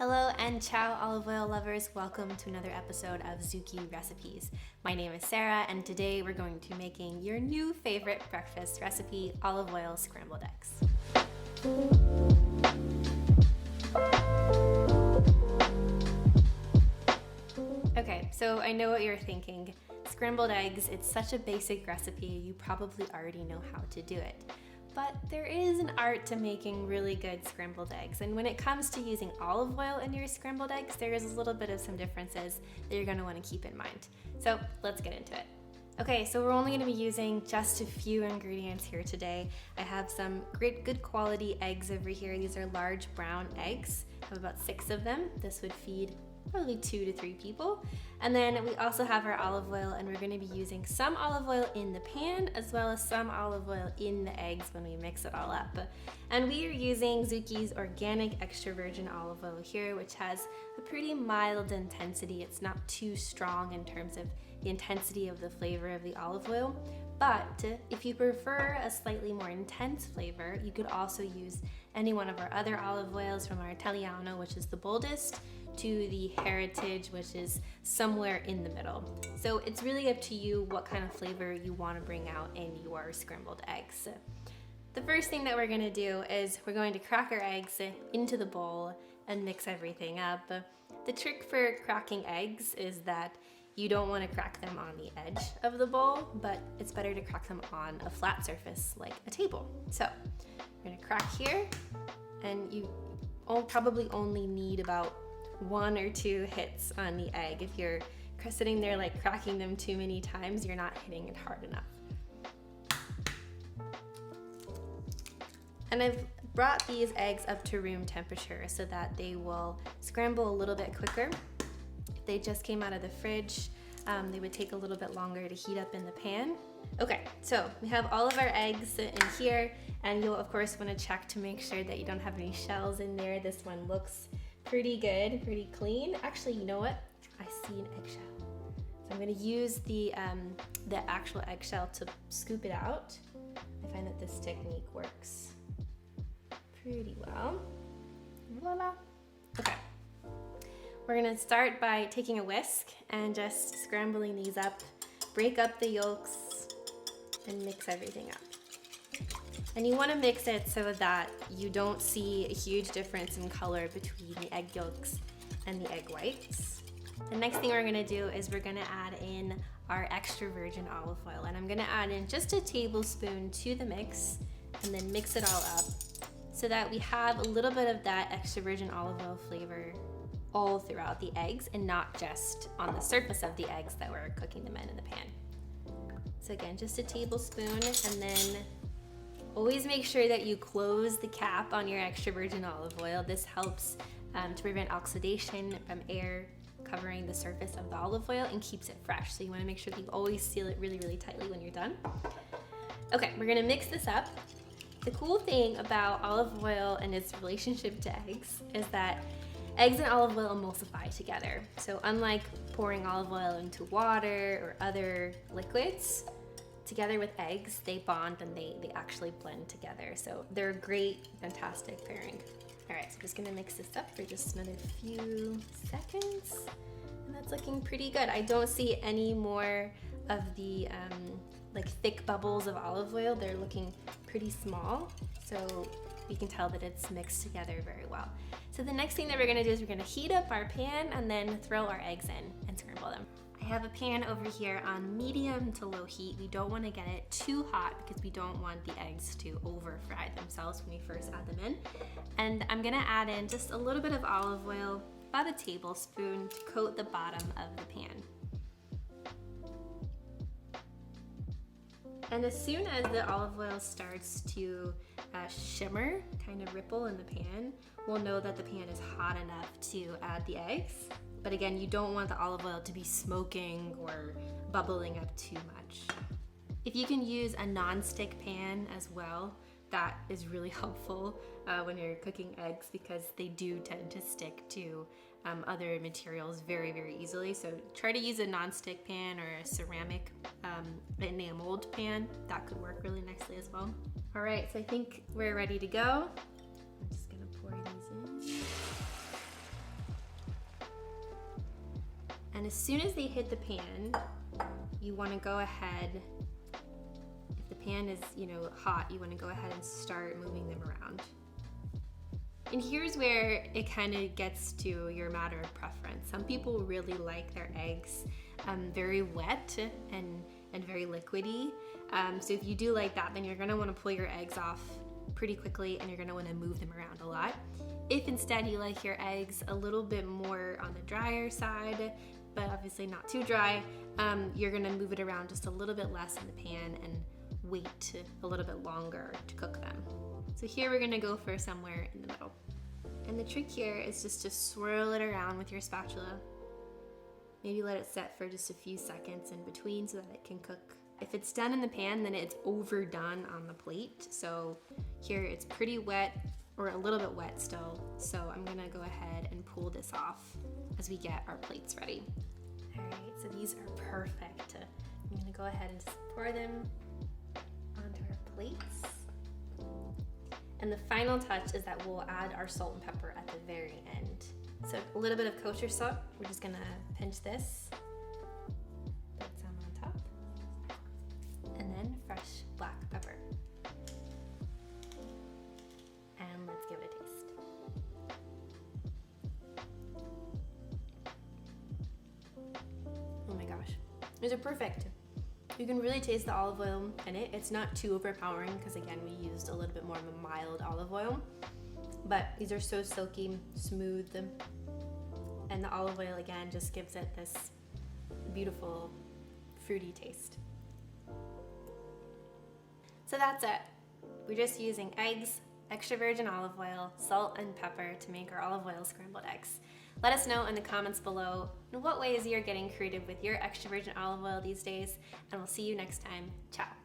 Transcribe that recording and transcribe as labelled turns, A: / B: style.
A: Hello and ciao olive oil lovers, welcome to another episode of Zucchi Recipes. My name is Sarah and today we're going to be making your new favorite breakfast recipe, olive oil scrambled eggs. Okay, so I know what you're thinking. Scrambled eggs, it's such a basic recipe, you probably already know how to do it. But there is an art to making really good scrambled eggs. And when it comes to using olive oil in your scrambled eggs, there is a little bit of some differences that you're gonna wanna keep in mind. So let's get into it. Okay, so we're only gonna be using just a few ingredients here today. I have some good quality eggs over here. These are large brown eggs. I have about 6 of them. This would feed probably 2 to 3 people. And then we also have our olive oil, and we're going to be using some olive oil in the pan as well as some olive oil in the eggs when we mix it all up. And we are using Zucchi's organic extra virgin olive oil here, which has a pretty mild intensity. It's not too strong in terms of the intensity of the flavor of the olive oil. But if you prefer a slightly more intense flavor, you could also use any one of our other olive oils, from our Italiano, which is the boldest, to the Heritage, which is somewhere in the middle. So it's really up to you what kind of flavor you want to bring out in your scrambled eggs. The first thing that we're going to do is we're going to crack our eggs into the bowl and mix everything up. The trick for cracking eggs is that you don't want to crack them on the edge of the bowl, but it's better to crack them on a flat surface like a table. So we're going to crack here, and you probably only need about 1 or 2 hits on the egg. If you're sitting there like cracking them too many times, you're not hitting it hard enough. And I've brought these eggs up to room temperature so that they will scramble a little bit quicker. If they just came out of the fridge, they would take a little bit longer to heat up in the pan. Okay, so we have all of our eggs in here, and you'll of course want to check to make sure that you don't have any shells in there. This one looks pretty good, pretty clean. Actually, you know what? I see an eggshell. So I'm gonna use the actual eggshell to scoop it out. I find that this technique works pretty well. Voila. Okay. We're gonna start by taking a whisk and just scrambling these up, break up the yolks, and mix everything up. And you want to mix it so that you don't see a huge difference in color between the egg yolks and the egg whites. The next thing we're going to do is we're going to add in our extra virgin olive oil, and I'm going to add in just a tablespoon to the mix and then mix it all up so that we have a little bit of that extra virgin olive oil flavor all throughout the eggs and not just on the surface of the eggs that we're cooking them in the pan. So again, just a tablespoon, and then always make sure that you close the cap on your extra virgin olive oil. This helps to prevent oxidation from air covering the surface of the olive oil and keeps it fresh. So you want to make sure that you always seal it really, really tightly when you're done. Okay, we're going to mix this up. The cool thing about olive oil and its relationship to eggs is that eggs and olive oil emulsify together. So unlike pouring olive oil into water or other liquids, together with eggs, they bond and they actually blend together. So they're a great, fantastic pairing. All right, so I'm just gonna mix this up for just another few seconds. And that's looking pretty good. I don't see any more of the like thick bubbles of olive oil. They're looking pretty small. So you can tell that it's mixed together very well. So the next thing that we're gonna do is we're gonna heat up our pan and then throw our eggs in and scramble them. I have a pan over here on medium to low heat. We don't want to get it too hot because we don't want the eggs to over fry themselves when we first add them in. And I'm gonna add in just a little bit of olive oil, about a tablespoon, to coat the bottom of the pan. And as soon as the olive oil starts to shimmer, kind of ripple in the pan, we'll know that the pan is hot enough to add the eggs. But again, you don't want the olive oil to be smoking or bubbling up too much. If you can use a non-stick pan as well, that is really helpful when you're cooking eggs because they do tend to stick to other materials very, very easily. So try to use a non-stick pan or a ceramic enameled pan. That could work really nicely as well. All right, so I think we're ready to go. I'm just gonna pour these in. And as soon as they hit the pan, you want to go ahead, if the pan is, hot, you want to go ahead and start moving them around. And here's where it kind of gets to your matter of preference. Some people really like their eggs very wet and very liquidy. So if you do like that, then you're gonna wanna pull your eggs off pretty quickly and you're gonna wanna move them around a lot. If instead you like your eggs a little bit more on the drier side, but obviously not too dry, you're gonna move it around just a little bit less in the pan and wait a little bit longer to cook them. So here we're gonna go for somewhere in the middle. And the trick here is just to swirl it around with your spatula. Maybe let it set for just a few seconds in between so that it can cook. If it's done in the pan, then it's overdone on the plate. So here it's pretty wet, or a little bit wet still. So I'm gonna go ahead and pull this off as we get our plates ready. All right, so these are perfect. I'm gonna go ahead and just pour them onto our plates. And the final touch is that we'll add our salt and pepper at the very end. So a little bit of kosher salt, we're just gonna pinch this, put some on top, and then fresh black pepper. And let's give it a taste. Oh my gosh, these are perfect. You can really taste the olive oil in it. It's not too overpowering because again, we used a little bit more of a mild olive oil, but these are so silky, smooth, and the olive oil again just gives it this beautiful fruity taste. So that's it. We're just using eggs, extra virgin olive oil, salt, and pepper to make our olive oil scrambled eggs. Let us know in the comments below in what ways you're getting creative with your extra virgin olive oil these days, and we'll see you next time. Ciao.